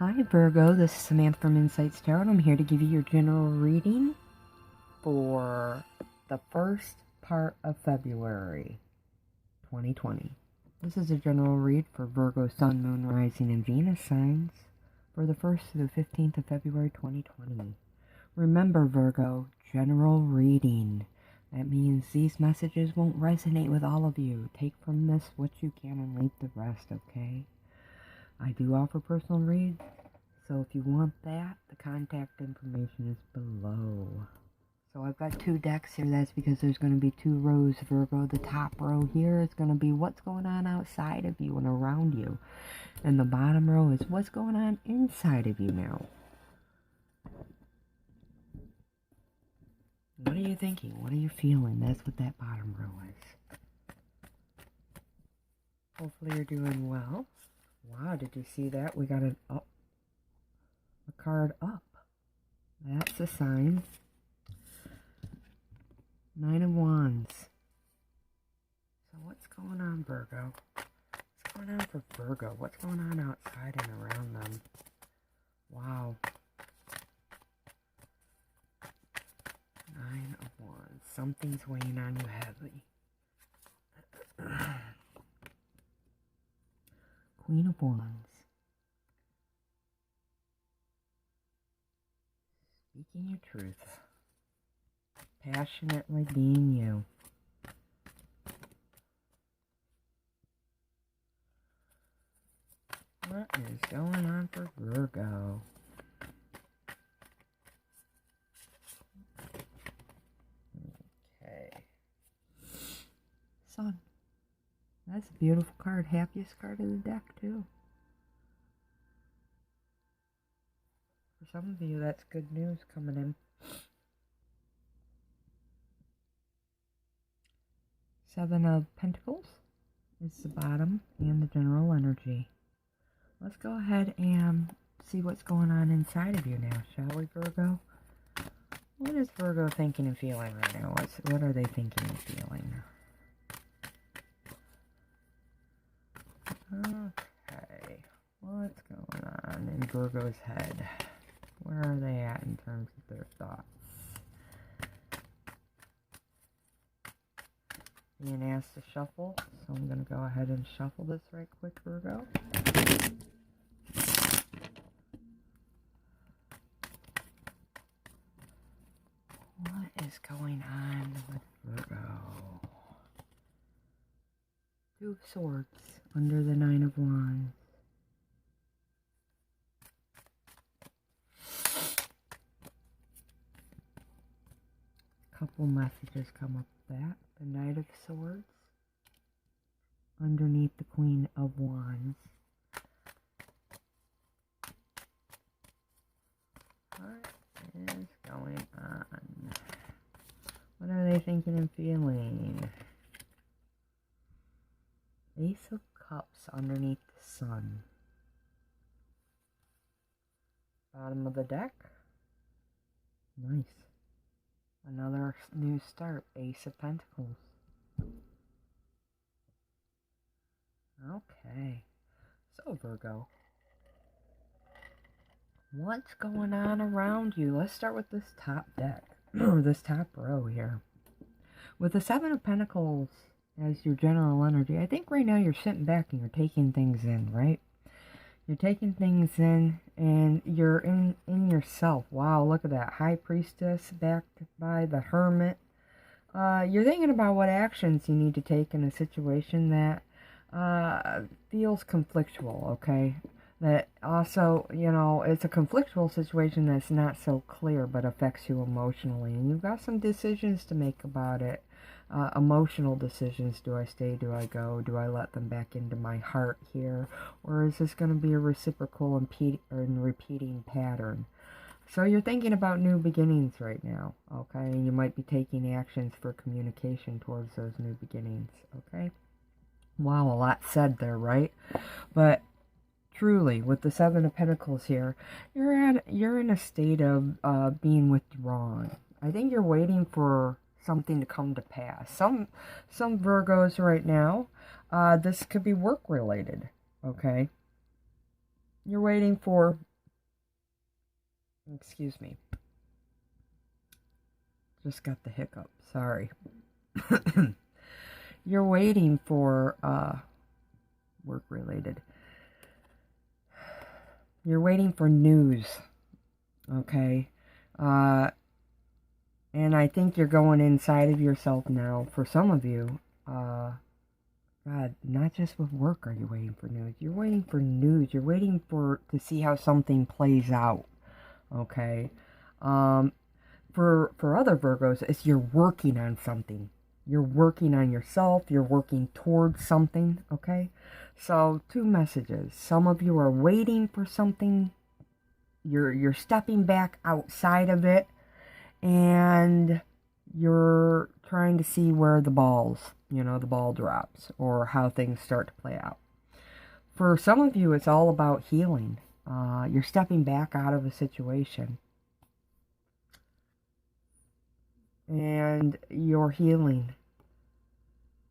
Hi Virgo, this is Samantha from Insights Tarot, and I'm here to give you your general reading for the first part of February 2020. This is a general read for Virgo, Sun, Moon, Rising, and Venus signs for the 1st to the 15th of February 2020. Remember Virgo, general reading. That means these messages won't resonate with all of you. Take from this what you can and leave the rest, okay? I do offer personal reads, so if you want that, the contact information is below. So I've got two decks here. That's because there's going to be two rows, Virgo. The top row here is going to be what's going on outside of you and around you. And the bottom row is what's going on inside of you now. What are you thinking? What are you feeling? That's what that bottom row is. Hopefully you're doing well. Wow, did you see that? We got an up, a card up. That's a sign. 9 of Wands. So what's going on, Virgo? What's going on for Virgo? What's going on outside and around them? Wow. 9 of Wands. Something's weighing on you heavily. Queen of Wands. Speaking your truth. Passionately being you. What is going on for Virgo? Okay. Sun. That's a beautiful card. Happiest card of the deck, too. For some of you, that's good news coming in. 7 of Pentacles is the bottom and the general energy. Let's go ahead and see what's going on inside of you now, shall we, Virgo? What is Virgo thinking and feeling right now? What are they thinking and feeling? Okay, what's going on in Virgo's head? Where are they at in terms of their thoughts? Being asked to shuffle, so I'm going to go ahead and shuffle this right quick, Virgo. What is going on with Virgo? 2 of Swords under the 9 of Wands. Couple messages come up with that. The Knight of Swords underneath the Queen of Wands. What is going on? What are they thinking and feeling? Ace of Cups underneath the Sun. Bottom of the deck. Nice. Another new start. Ace of Pentacles. Okay. So, Virgo. What's going on around you? Let's start with this top deck. Or this top row here. With the 7 of Pentacles as your general energy, I think right now you're sitting back and you're taking things in, right? You're taking things in and you're in yourself. Wow, look at that. High Priestess backed by the Hermit. You're thinking about what actions you need to take in a situation that feels conflictual, okay? That also, you know, it's a conflictual situation that's not so clear but affects you emotionally. And you've got some decisions to make about it. Emotional decisions. Do I stay? Do I go? Do I let them back into my heart here? Or is this going to be a reciprocal and repeating pattern? So you're thinking about new beginnings right now, okay? And you might be taking actions for communication towards those new beginnings, okay? Wow, a lot said there, right? But truly, with the 7 of Pentacles here, you're in a state of being withdrawn. I think you're waiting for something to come to pass. Some Virgos right now, this could be work related, okay? You're waiting for Excuse me. Just got the hiccup. Sorry. You're waiting for work-related. You're waiting for news. Okay? And I think you're going inside of yourself now. For some of you, God, not just with work are you waiting for news. You're waiting for news. You're waiting to see how something plays out. Okay? For other Virgos, it's you're working on something. You're working on yourself. You're working towards something. Okay? So, two messages. Some of you are waiting for something. You're stepping back outside of it. And you're trying to see where the ball drops, or how things start to play out. For some of you, it's all about healing. You're stepping back out of a situation. And you're healing.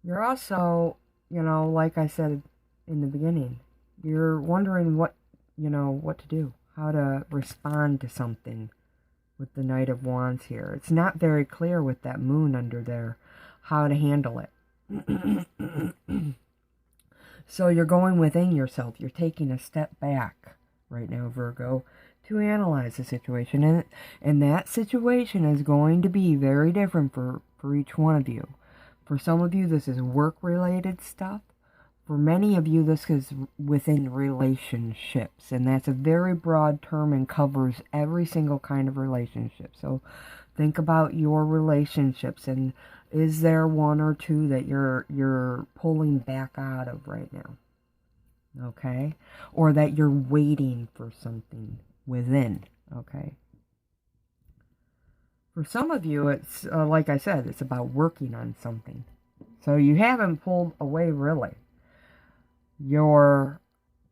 You're also, like I said in the beginning, you're wondering what to do, how to respond to something with the Knight of Wands here. It's not very clear with that moon under there how to handle it. So you're going within yourself. You're taking a step back right now, Virgo, to analyze the situation. And that situation is going to be very different for each one of you. For some of you, this is work-related stuff. For many of you, this is within relationships. And that's a very broad term and covers every single kind of relationship. So think about your relationships, and is there one or two that you're pulling back out of right now? Okay? Or that you're waiting for something within. Okay? For some of you, it's, like I said, it's about working on something. So you haven't pulled away, really. You're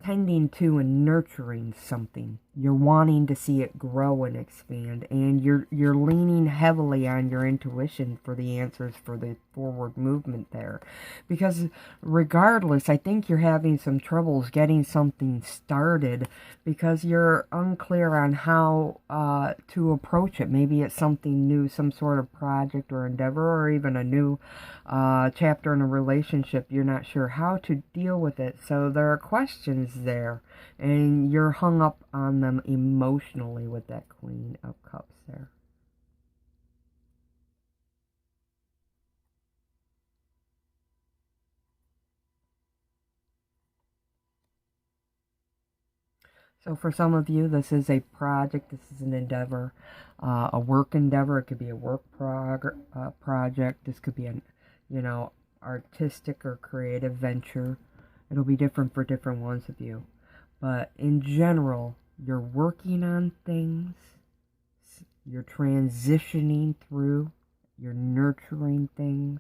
tending to and nurturing something. You're wanting to see it grow and expand, and you're leaning heavily on your intuition for the answers for the forward movement there. Because regardless, I think you're having some troubles getting something started because you're unclear on how to approach it. Maybe it's something new, some sort of project or endeavor, or even a new chapter in a relationship. You're not sure how to deal with it. So there are questions there, and you're hung up on them emotionally with that Queen of Cups there. So for some of you, this is a project, this is an endeavor, a work endeavor. It could be a work project. This could be an, artistic or creative venture. It'll be different for different ones of you. But in general, you're working on things, you're transitioning through, you're nurturing things.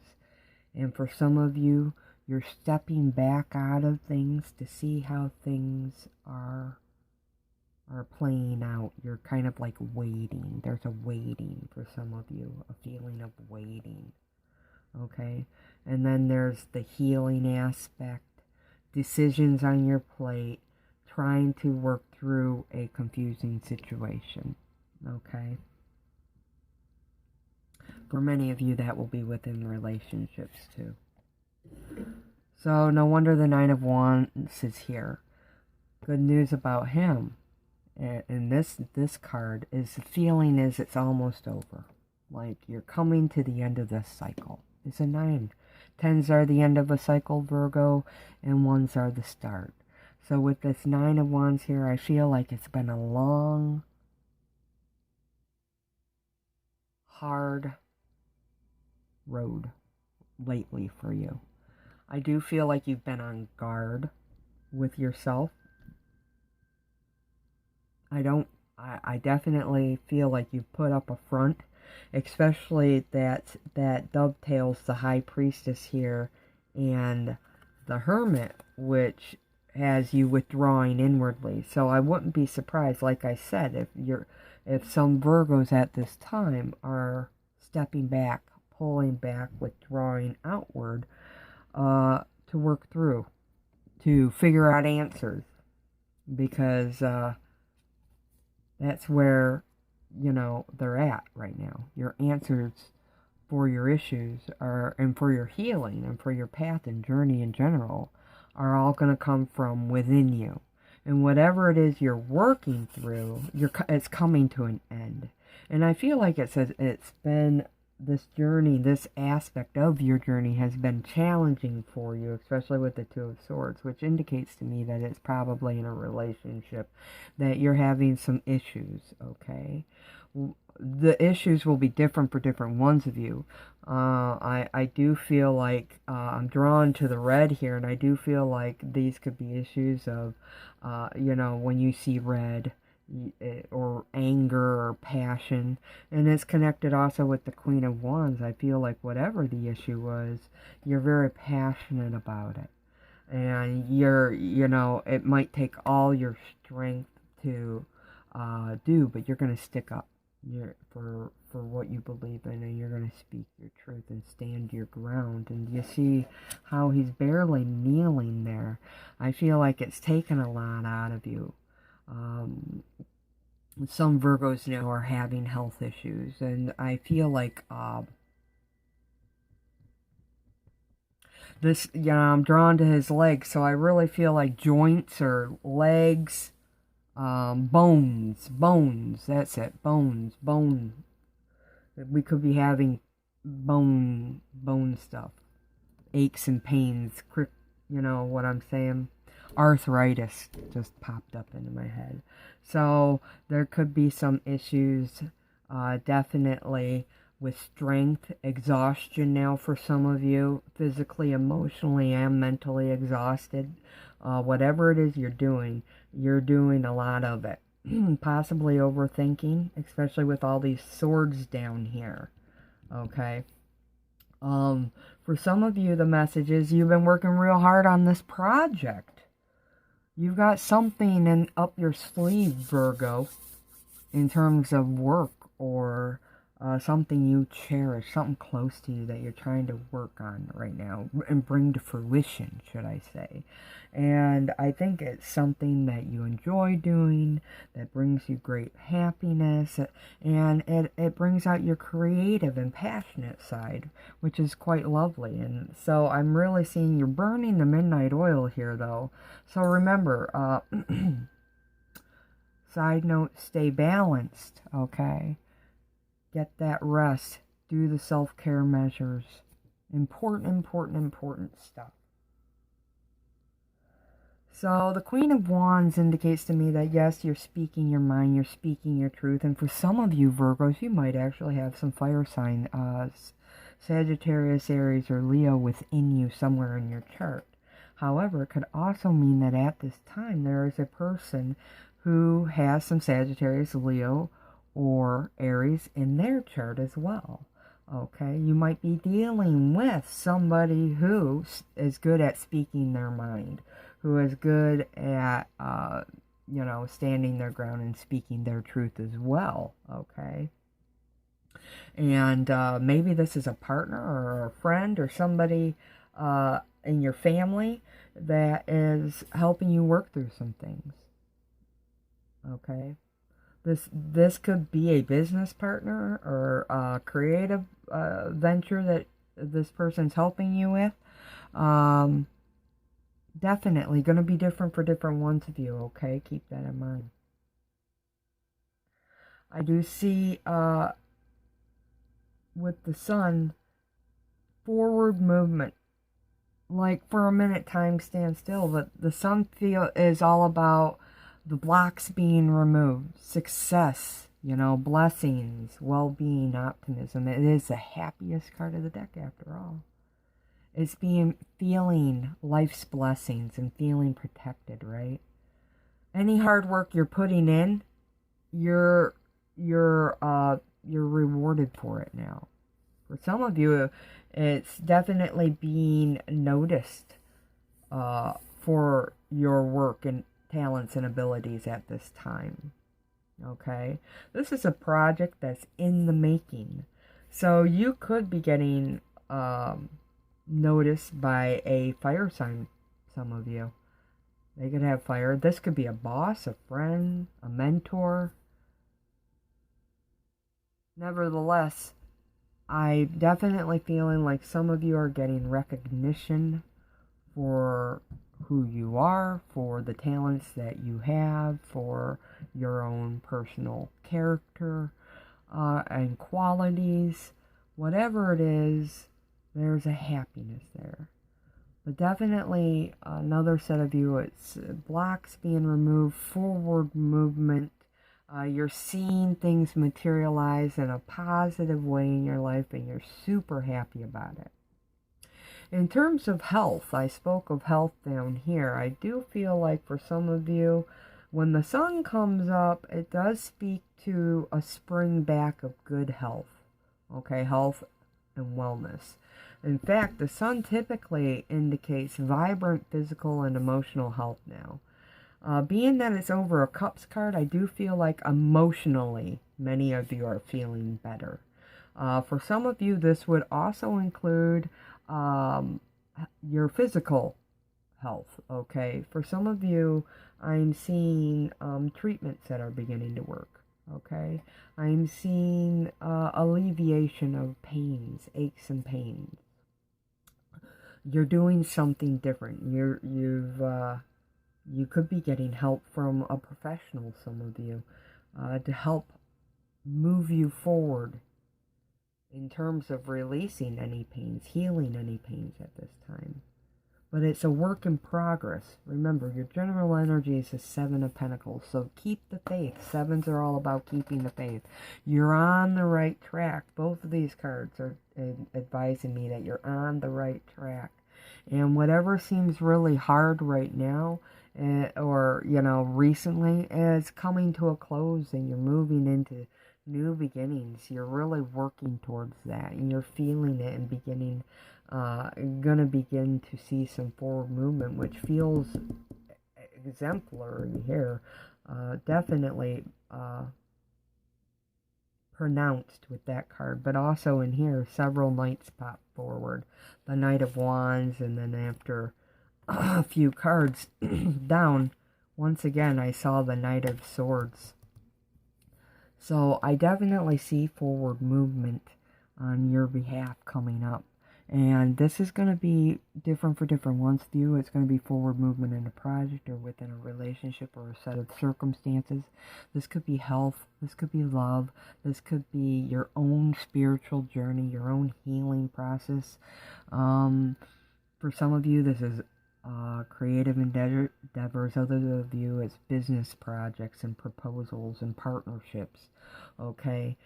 And for some of you, you're stepping back out of things to see how things are playing out. You're kind of like waiting. There's a waiting for some of you, a feeling of waiting. Okay? And then there's the healing aspect, decisions on your plate, trying to work through a confusing situation. Okay? For many of you, that will be within relationships too. So no wonder the Nine of Wands is here. Good news about him. And this card is, the feeling is it's almost over. Like you're coming to the end of this cycle. It's a 9. 10s are the end of a cycle, Virgo, and 1s are the start. So with this 9 of Wands here, I feel like it's been a long, hard road lately for you. I do feel like you've been on guard with yourself. I definitely feel like you've put up a front, especially that dovetails the High Priestess here and the Hermit, which has you withdrawing inwardly. So I wouldn't be surprised, like I said, if some Virgos at this time are stepping back, pulling back, withdrawing outward to work through, to figure out answers, because that's where you know, they're at right now. Your answers for your issues are, and for your healing and for your path and journey in general, are all going to come from within you. And whatever it is you're working through, it's coming to an end. And I feel like it's been this journey, this aspect of your journey has been challenging for you, especially with the Two of Swords, which indicates to me that it's probably in a relationship that you're having some issues, okay? The issues will be different for different ones of you. I do feel like I'm drawn to the red here, and I do feel like these could be issues of, you know, when you see red, or anger or passion. And it's connected also with the Queen of Wands. I feel like whatever the issue was, you're very passionate about it. And you know, it might take all your strength to do, but you're going to stick up for what you believe in, and you're going to speak your truth and stand your ground. And you see how he's barely kneeling there. I feel like it's taken a lot out of you. Some Virgos now are having health issues, and I feel like this, you know, I'm drawn to his legs, so I really feel like joints or legs, bones, that's it, bone. We could be having bone stuff, aches and pains, you know what I'm saying? Arthritis just popped up into my head. So there could be some issues, definitely with strength, exhaustion now for some of you, physically, emotionally, and mentally exhausted. Whatever it is you're doing a lot of it. Possibly overthinking, especially with all these swords down here. Okay. For some of you, the message is you've been working real hard on this project. You've got something up your sleeve, Virgo, in terms of work or something you cherish, something close to you that you're trying to work on right now and bring to fruition, should I say. And I think it's something that you enjoy doing, that brings you great happiness, and it brings out your creative and passionate side, which is quite lovely. And so I'm really seeing you're burning the midnight oil here, though. So remember, side note, stay balanced, okay? Get that rest. Do the self-care measures. Important stuff. So the Queen of Wands indicates to me that, yes, you're speaking your mind, you're speaking your truth. And for some of you Virgos, you might actually have some fire sign, Sagittarius, Aries, or Leo within you somewhere in your chart. However, it could also mean that at this time there is a person who has some Sagittarius, Leo, or Aries in their chart as well. Okay, you might be dealing with somebody who is good at speaking their mind, who is good at, you know, standing their ground and speaking their truth as well, okay? And maybe this is a partner or a friend or somebody in your family that is helping you work through some things, okay? This could be a business partner or a creative venture that this person's helping you with. Definitely going to be different for different ones of you, okay? Keep that in mind. I do see with the sun, forward movement. Like for a minute, time stands still, but the sun is all about the blocks being removed, success, you know, blessings, well-being, optimism. It is the happiest card of the deck after all. It's feeling life's blessings and feeling protected, right? Any hard work you're putting in, you're rewarded for it now. For some of you, it's definitely being noticed for your work and talents and abilities at this time. Okay, this is a project that's in the making, so you could be getting noticed by a fire sign. Some of you, they could have fire. This could be a boss, a friend, a mentor. Nevertheless, I'm definitely feeling like some of you are getting recognition for who you are, for the talents that you have, for your own personal character and qualities. Whatever it is, there's a happiness there. But definitely another set of you, it's blocks being removed, forward movement. You're seeing things materialize in a positive way in your life, and you're super happy about it. In terms of health, I spoke of health down here. I do feel like for some of you, when the sun comes up, it does speak to a spring back of good health. Okay, health and wellness. In fact, the sun typically indicates vibrant physical and emotional health now. Being that it's over a cups card, I do feel like emotionally many of you are feeling better. For some of you, this would also include your physical health, okay? For some of you, I'm seeing treatments that are beginning to work, okay? I'm seeing alleviation of pains, aches and pains. You're doing something different. You could be getting help from a professional, some of you, to help move you forward in terms of releasing any pains, healing any pains at this time. But it's a work in progress. Remember, your general energy is a 7 of Pentacles, so keep the faith. 7s are all about keeping the faith. You're on the right track. Both of these cards are advising me that you're on the right track. And whatever seems really hard right now, or, recently, is coming to a close, and you're moving into new beginnings. You're really working towards that, and you're feeling it and gonna begin to see some forward movement, which feels exemplary here. Definitely pronounced with that card, but also in here several knights pop forward. The Knight of Wands, and then after a few cards down, once again I saw the Knight of Swords. So I definitely see forward movement on your behalf coming up. And this is going to be different for different ones of you. It's going to be forward movement in a project or within a relationship or a set of circumstances. This could be health. This could be love. This could be your own spiritual journey, your own healing process. For some of you, this is creative endeavors. Others of you, it's business projects and proposals and partnerships. Okay.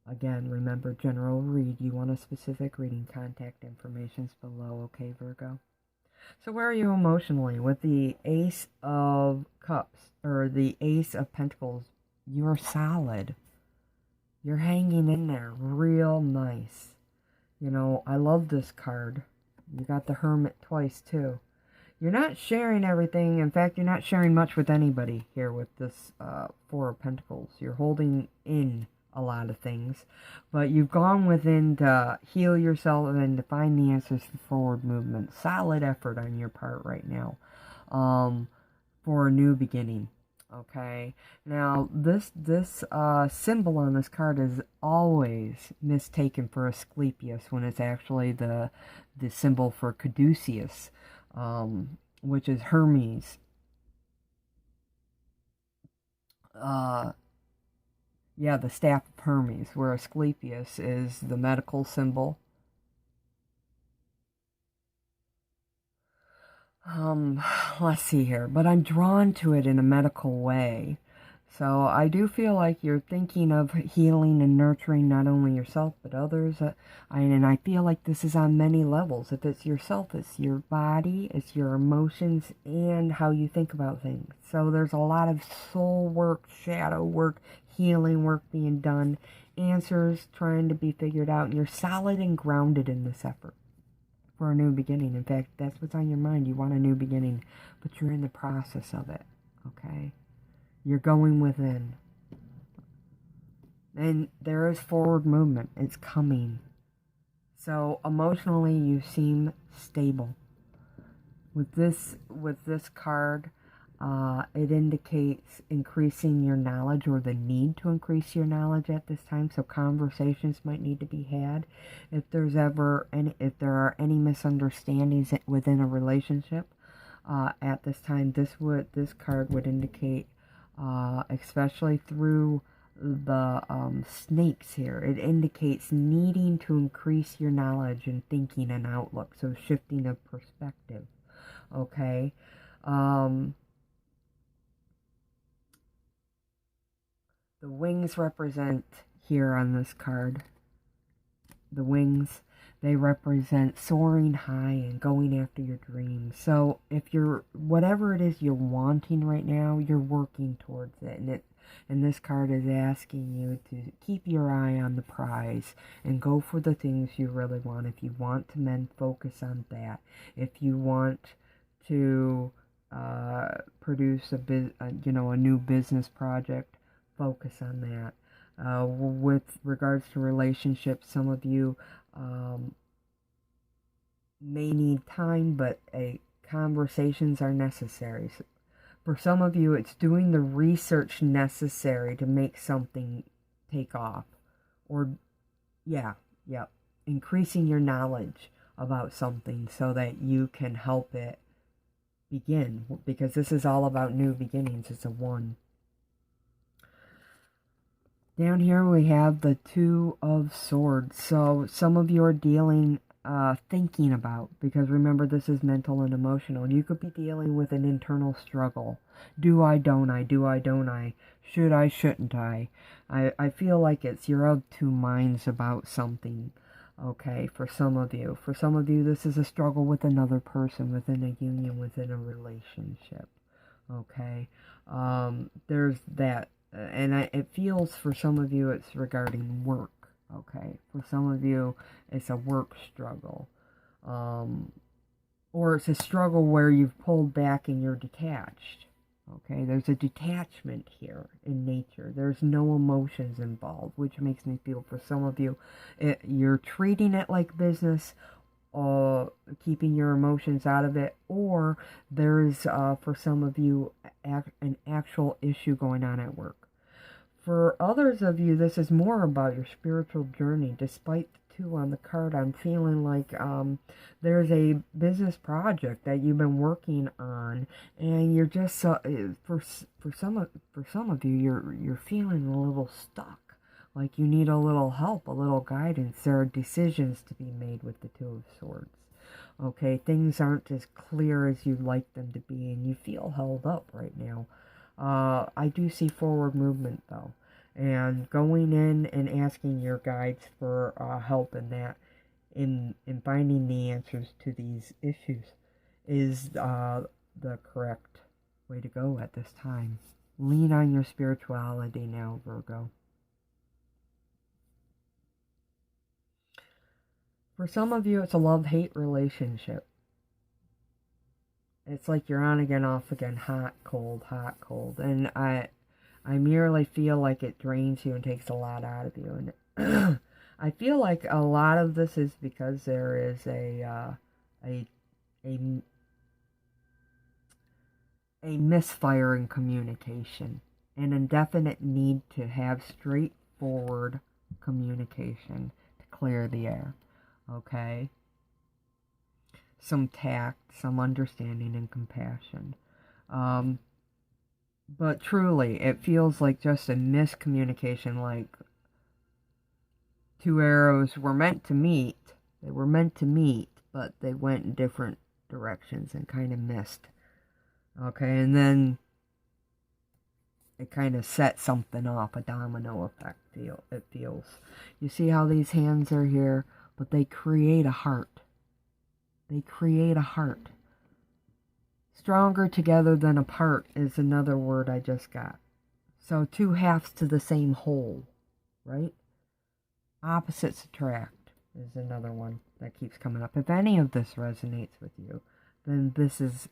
Again, remember, general read. You want a specific reading, contact information's below, okay, Virgo? So where are you emotionally? With the Ace of Cups, or the Ace of Pentacles, you're solid. You're hanging in there real nice. I love this card. You got the Hermit twice, too. You're not sharing everything. In fact, you're not sharing much with anybody here with this Four of Pentacles. You're holding in a lot of things, but you've gone within to heal yourself and to find the answers for forward movement. Solid effort on your part right now for a new beginning. Okay, now this symbol on this card is always mistaken for Asclepius when it's actually the symbol for Caduceus, which is Hermes. Yeah, the staff of Hermes, where Asclepius is the medical symbol. Let's see here, but I'm drawn to it in a medical way. So I do feel like you're thinking of healing and nurturing not only yourself but others. And I feel like this is on many levels. If it's yourself, it's your body, it's your emotions, and how you think about things. So there's a lot of soul work, shadow work, healing work being done, answers trying to be figured out, and you're solid and grounded in this effort for a new beginning. In fact, that's what's on your mind. You want a new beginning, but you're in the process of it, okay? You're going within. And there is forward movement. It's coming. So emotionally, you seem stable. With this card, It indicates increasing your knowledge or the need to increase your knowledge at this time. So conversations might need to be had. If there are any misunderstandings within a relationship at this time, this card would indicate, especially through the snakes here, it indicates needing to increase your knowledge and thinking and outlook. So shifting of perspective. Okay. The wings represent, here on this card, the wings, they represent soaring high and going after your dreams. So if you're, whatever it is you're wanting right now, you're working towards it. And this card is asking you to keep your eye on the prize and go for the things you really want. If you want to mend, focus on that. If you want to produce a new business project, focus on that. With regards to relationships, some of you may need time, but conversations are necessary. So for some of you, it's doing the research necessary to make something take off. Or, increasing your knowledge about something so that you can help it begin. Because this is all about new beginnings. It's a 1. Down here we have the 2 of Swords. So some of you are thinking about, because remember, this is mental and emotional. You could be dealing with an internal struggle. Do I, don't I? Do I, don't I? Should I, shouldn't I? I feel like you're of two minds about something. Okay, for some of you. For some of you, this is a struggle with another person, within a union, within a relationship. Okay, there's that. And it feels, for some of you, it's regarding work. Okay, for some of you, it's a work struggle. Or it's a struggle where you've pulled back and you're detached. Okay, there's a detachment here in nature. There's no emotions involved, which makes me feel, for some of you, you're treating it like business, keeping your emotions out of it, or there's, for some of you, an actual issue going on at work. For others of you, this is more about your spiritual journey. Despite the 2 on the card, I'm feeling like there's a business project that you've been working on, and you're just for some of you, you're feeling a little stuck, like you need a little help, a little guidance. There are decisions to be made with the 2 of Swords. Okay, things aren't as clear as you'd like them to be, and you feel held up right now. I do see forward movement, though, and going in and asking your guides for help in that, in finding the answers to these issues, is the correct way to go at this time. Lean on your spirituality now, Virgo. For some of you, it's a love-hate relationship. It's like you're on again, off again, hot, cold, and I merely feel like it drains you and takes a lot out of you. And I feel like a lot of this is because there is a misfire in communication, an indefinite need to have straightforward communication to clear the air. Okay? Some tact, some understanding and compassion. But truly, it feels like just a miscommunication, like 2 arrows were meant to meet. They were meant to meet, but they went in different directions and kind of missed. Okay, and then it kind of set something off, a domino effect, it feels. You see how these hands are here, but they create a heart. They create a heart. Stronger together than apart is another word I just got. So 2 halves to the same whole, right? Opposites attract is another one that keeps coming up. If any of this resonates with you, then this is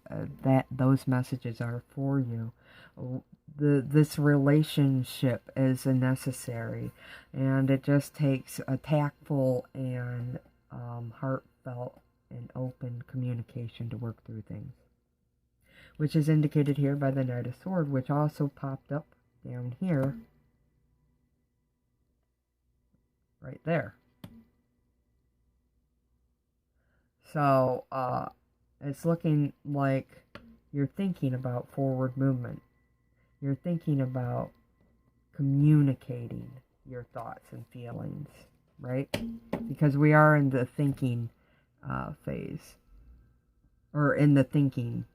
those messages are for you. This relationship is necessary, and it just takes a tactful and heartfelt and open communication to work through things. which is indicated here by the Knight of Swords, which also popped up down here, right there. So, it's looking like you're thinking about forward movement. You're thinking about communicating your thoughts and feelings, right? Because we are in the thinking phase. Or in the thinking,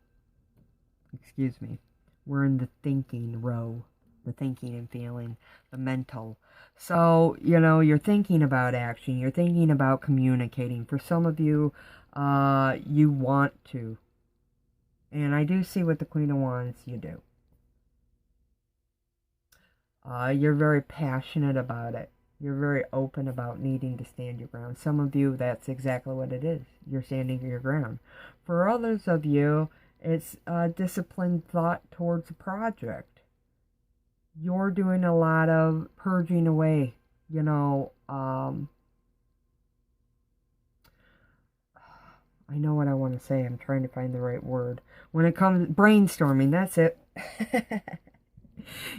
excuse me. We're in the thinking row. The thinking and feeling, the mental. So, you know, you're thinking about action. You're thinking about communicating. For some of you, you want to. And I do see with the Queen of Wands, you do. You're very passionate about it. You're very open about needing to stand your ground. Some of you, that's exactly what it is. You're standing your ground. For others of you, it's a disciplined thought towards a project. You're doing a lot of purging away, you know. I know what I want to say. I'm trying to find the right word. When it comes, brainstorming, that's it.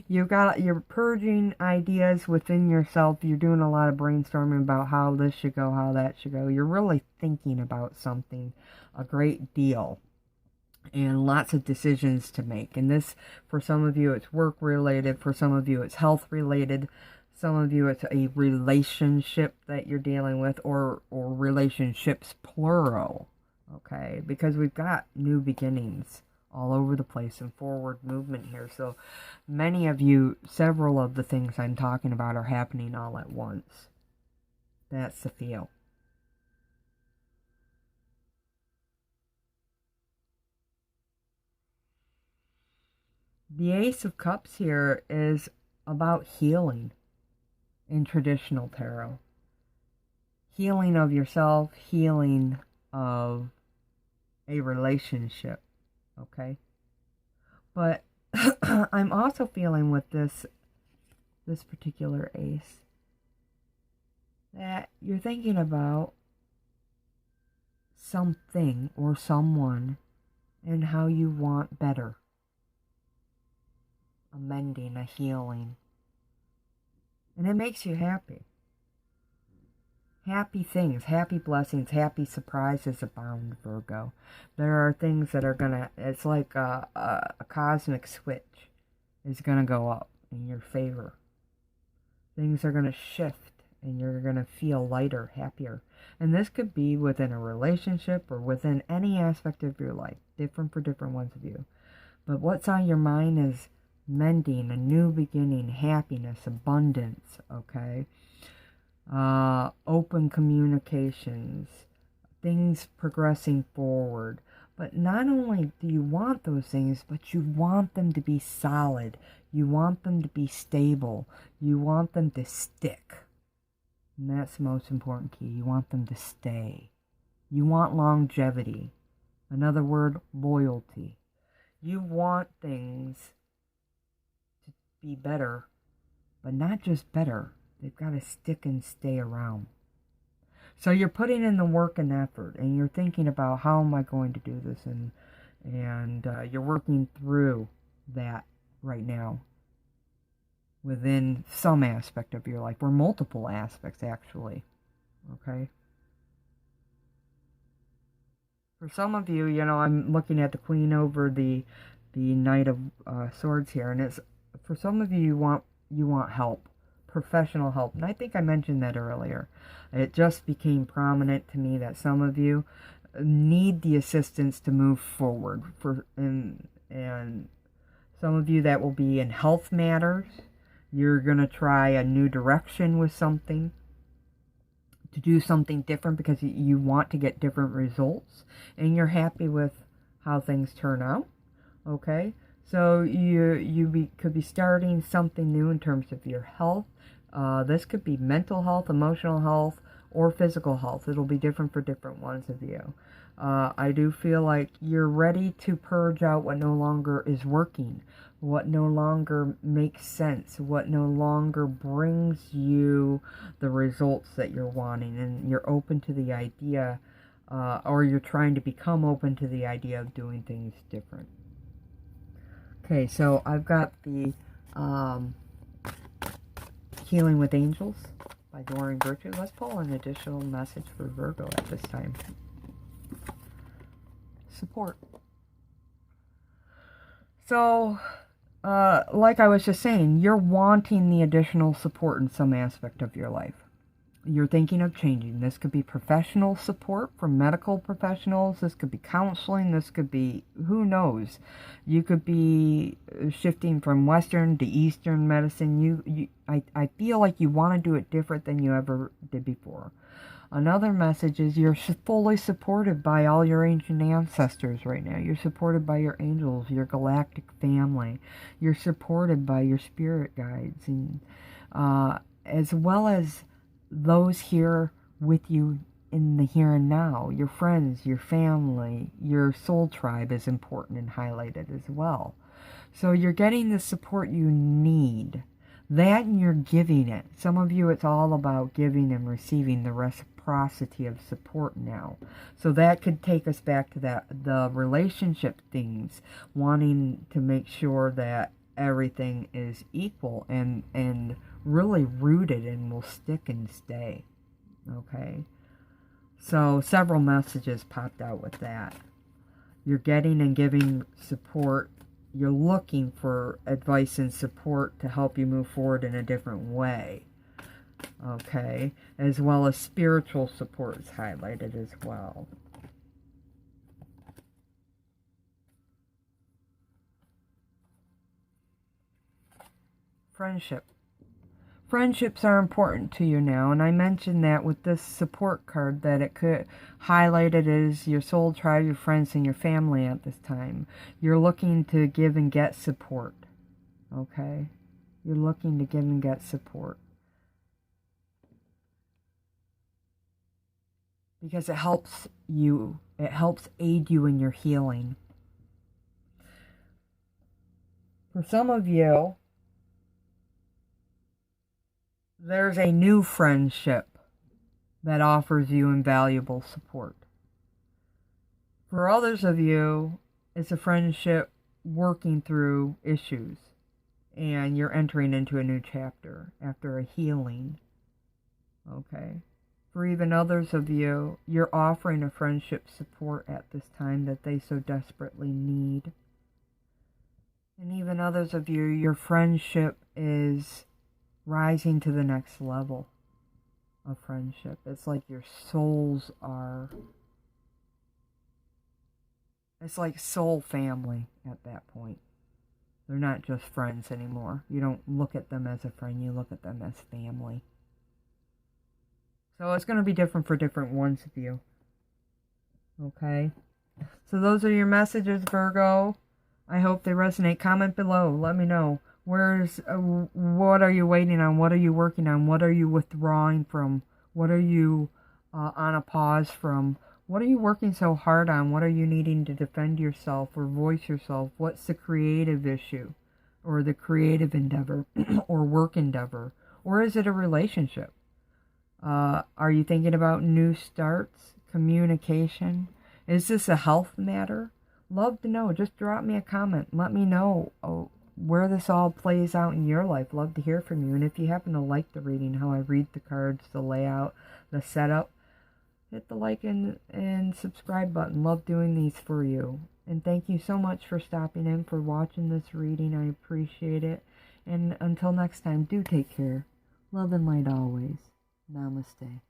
You're purging ideas within yourself. You're doing a lot of brainstorming about how this should go, how that should go. You're really thinking about something a great deal. And lots of decisions to make. And this, for some of you, it's work related. For some of you, it's health related. Some of you, it's a relationship that you're dealing with, or relationships plural. Okay, because we've got new beginnings all over the place and forward movement here. So many of you, several of the things I'm talking about are happening all at once. That's the feel. The Ace of Cups here is about healing in traditional tarot. Healing of yourself, healing of a relationship, okay? But I'm also feeling with this particular ace that you're thinking about something or someone and how you want better. A mending, a healing. And it makes you happy. Happy things, happy blessings, happy surprises abound, Virgo. There are things that are gonna, it's like a cosmic switch is gonna go up in your favor. Things are gonna shift and you're gonna feel lighter, happier. And this could be within a relationship or within any aspect of your life, different for different ones of you. But what's on your mind is mending, a new beginning, happiness, abundance, okay? Open communications, things progressing forward. But not only do you want those things, but you want them to be solid. You want them to be stable. You want them to stick. And that's the most important key. You want them to stay. You want longevity. Another word, loyalty. You want things be better, but not just better. They've got to stick and stay around. So you're putting in the work and effort, and you're thinking about how am I going to do this, and you're working through that right now within some aspect of your life, or multiple aspects actually. Okay. For some of you, you know, I'm looking at the Queen over the Knight of Swords here, and it's, for some of you, you want help, professional help. And I think I mentioned that earlier. It just became prominent to me that some of you need the assistance to move forward. And some of you, that will be in health matters. You're going to try a new direction with something, to do something different because you want to get different results. And you're happy with how things turn out. Okay? So you could be starting something new in terms of your health. This could be mental health, emotional health, or physical health. It'll be different for different ones of you. I do feel like you're ready to purge out what no longer is working, what no longer makes sense, what no longer brings you the results that you're wanting, and you're open to the idea, or you're trying to become open to the idea of doing things different. Okay, so I've got the Healing with Angels by Doreen. Let's pull an additional message for Virgo at this time. Support. So, like I was just saying, you're wanting the additional support in some aspect of your life. You're thinking of changing. This could be professional support from medical professionals. This could be counseling. This could be, who knows? You could be shifting from Western to Eastern medicine. I feel like you want to do it different than you ever did before. Another message is you're fully supported by all your ancient ancestors right now. You're supported by your angels, your galactic family. You're supported by your spirit guides, and as well as those here with you in the here and now. Your friends, your family, your soul tribe is important and highlighted as well. So you're getting the support you need. That, and you're giving it. Some of you, it's all about giving and receiving the reciprocity of support now. So that could take us back to the relationship things, wanting to make sure that everything is equal and really rooted and will stick and stay. Okay, so several messages popped out with that. You're getting and giving support. You're looking for advice and support to help you move forward in a different way. Okay, as well as spiritual support is highlighted as well. Friendship. Friendships are important to you now, and I mentioned that with this support card, that it could highlight it as your soul tribe, your friends, and your family at this time. You're looking to give and get support, okay? You're looking to give and get support. Because it helps you, it helps aid you in your healing. For some of you, there's a new friendship that offers you invaluable support. For others of you, it's a friendship working through issues, and you're entering into a new chapter after a healing. Okay. For even others of you, you're offering a friendship support at this time that they so desperately need. And even others of you, your friendship is rising to the next level of friendship. It's like your souls are, it's like soul family at that point. They're not just friends anymore. You don't look at them as a friend, you look at them as family. So it's going to be different for different ones of you. Okay? So those are your messages, Virgo. I hope they resonate. Comment below. Let me know. What are you waiting on? What are you working on? What are you withdrawing from? What are you on a pause from? What are you working so hard on? What are you needing to defend yourself or voice yourself? What's the creative issue or the creative endeavor or work endeavor? Or is it a relationship? Are you thinking about new starts? Communication? Is this a health matter? Love to know. Just drop me a comment. Let me know where this all plays out in your life. Love to hear from you. And if you happen to like the reading, how I read the cards, the layout, the setup, hit the like and subscribe button. Love doing these for you. And thank you so much for stopping in, for watching this reading. I appreciate it. And until next time, do take care. Love and light always. Namaste.